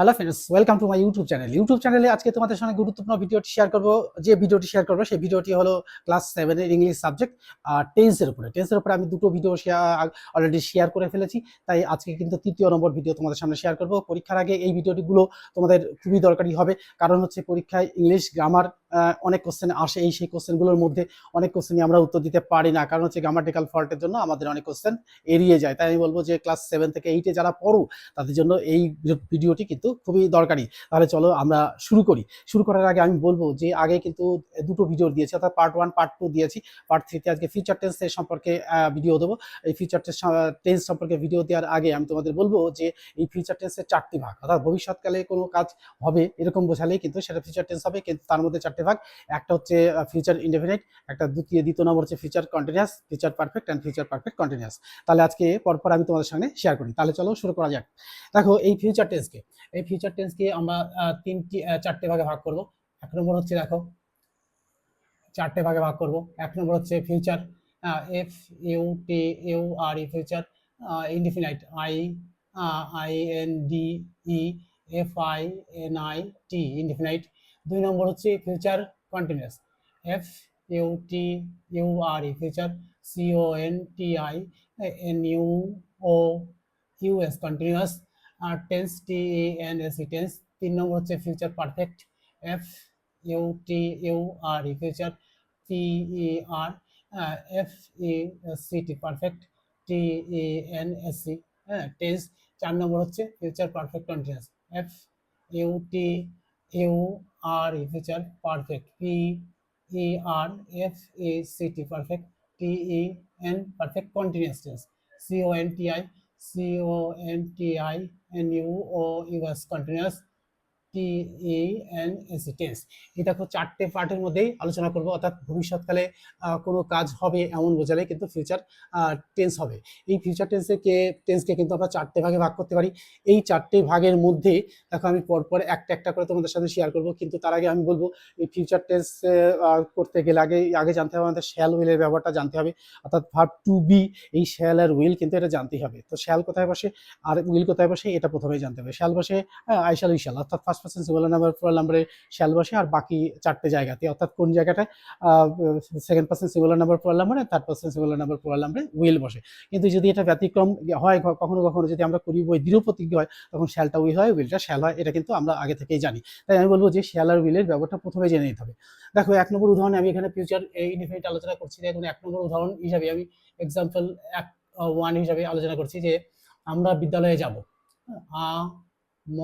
Hello friends, welcome to my YouTube channel. YouTube চ্যানেলে আজকে তোমাদের সঙ্গে গুরুত্বপূর্ণ ভিডিওটি শেয়ার করব। যে ভিডিওটি শেয়ার করবো সেই ভিডিওটি হলো ক্লাস 7 এর ইংলিশ সাবজেক্ট টেন্সের উপরে। আমি দুটো ভিডিও অলরেডি শেয়ার করে ফেলেছি, তাই আজকে কিন্তু তৃতীয় নম্বর ভিডিও তোমাদের সামনে শেয়ার করব। পরীক্ষার আগে এই ভিডিওটিগুলো তোমাদের খুবই দরকারি হবে, কারণ হচ্ছে পরীক্ষায় ইংলিশ গ্রামার অনেক কোশ্চেন আসে। সেই কোশ্চেনগুলোর মধ্যে অনেক কোশ্চেনই আমরা উত্তর দিতে পারি না, কারণ হচ্ছে গ্রামাটিক্যাল ফল্টের জন্য আমাদের অনেক কোশ্চেন এড়িয়ে যায়। তাই আমি বলবো যে ক্লাস 7 থেকে 8-এ যারা পড়ো তাদের জন্য এই ভিডিওটি কিন্তু খুবই দরকারি। তাহলে চলো আমরা শুরু করি। শুরু করার আগে আমি বলবো যে আগে কিন্তু দুটো ভিডিও দিয়েছি, অর্থাৎ পার্ট 1 পার্ট 2 দিয়েছি। পার্ট 3-তে আজকে ফিউচার টেন্সের সম্পর্কে ভিডিও দেবো। এই ফিউচার টেন্স সম্পর্কে ভিডিও দেওয়ার আগে আমি তোমাদের বলবো যে এই ফিউচার টেন্সের 4টি ভাগ, অর্থাৎ ভবিষ্যৎকালে কোনো কাজ হবে এরকম বোঝালেই কিন্তু সেটা ফিউচার টেন্স হবে। কিন্তু তার মধ্যে 4টি ভাগ। একটা হচ্ছে ফিউচার ইনডেফিনিট, একটা দ্বিতীয় নম্বর হচ্ছে future continuous, future perfect and future perfect continuous. তাহলে আজকে পরপর আমি তোমাদের সঙ্গে শেয়ার করি। তাহলে চলো শুরু করা যাক। দেখো, এই ফিউচার টেন্সকে আমরা চারটে ভাগে ভাগ করব। এক নম্বর হচ্ছে, দেখো, চারটে ভাগে ভাগ করব। এক নম্বর হচ্ছে future, F U T U R E, future. Indefinite, I N D E F I N I T, indefinite. দুই নম্বর হচ্ছে future continuous, F U T U R E, future. C O N T I N U O U S, continuous. আর tense, T E N S E, tense. তিন নম্বর হচ্ছে future perfect, F U T U R E, future. P E R F E C T, perfect. T E N S C, হ্যাঁ, tense. চার নম্বর হচ্ছে future perfect continuous, F U T U R E, future perfect. P E R F E C T, perfect. T E N perfect continuous tense. C O N T I C O N T I N U O U S, continuous. T E N S E, tense. এই দেখো, চারটে পার্টের মধ্যেই আলোচনা করব, অর্থাৎ ভবিষ্যৎকালে কোনো কাজ হবে এমন বোঝালে কিন্তু ফিউচার টেন্স হবে। এই ফিউচার টেন্সকে কিন্তু আমরা চারটে ভাগে ভাগ করতে পারি। এই চারটে ভাগের মধ্যে দেখো, আমি পরপর একটা একটা করে তোমাদের সাথে শেয়ার করব, কিন্তু তার আগে আমি বলবো এই ফিউচার টেন্স করতে গেলে আগে জানতে হবে আমাদের শ্যাল উইলের ব্যাপারটা জানতে হবে, অর্থাৎ ভার্ব টু বি। এই শ্যাল আর উইল কিন্তু এটা জানতেই হবে। তো শ্যাল কোথায় বসে আর উইল কোথায় বসে এটা প্রথমেই জানতে হবে। শ্যাল বসে আই শ্যাল, উই শ্যাল, অর্থাৎ first person singular number plural নাম্বারে শ্যাল বসে, আর বাকি চারটে জায়গাতে, অর্থাৎ কোন জায়গাটায় second person singular number plural নাম্বারে, third person singular number plural নাম্বারে উইল বসে। কিন্তু যদি এটা ব্যতিক্রম হয়, কখনো কখনো যদি আমরা করি বই দৃঢ় প্রতিজ্ঞ হয়, তখন শ্যালটা উইল হয়, উইলটা শ্যাল হয়। এটা কিন্তু আমরা আগে থেকেই জানি। তাই আমি বলবো যে শ্যাল আর উইলের ব্যাপারটা প্রথমে জেনে নিতে হবে। দেখো, এক নম্বর উদাহরণে আমি এখানে ফিউচার ইনডিফিনিট আলোচনা করছি। দেখুন, এক নম্বর উদাহরণ হিসাবে আমি এক্সাম্পল 1 হিসাবে আলোচনা করছি যে আমরা বিদ্যালয়ে যাব। আ ম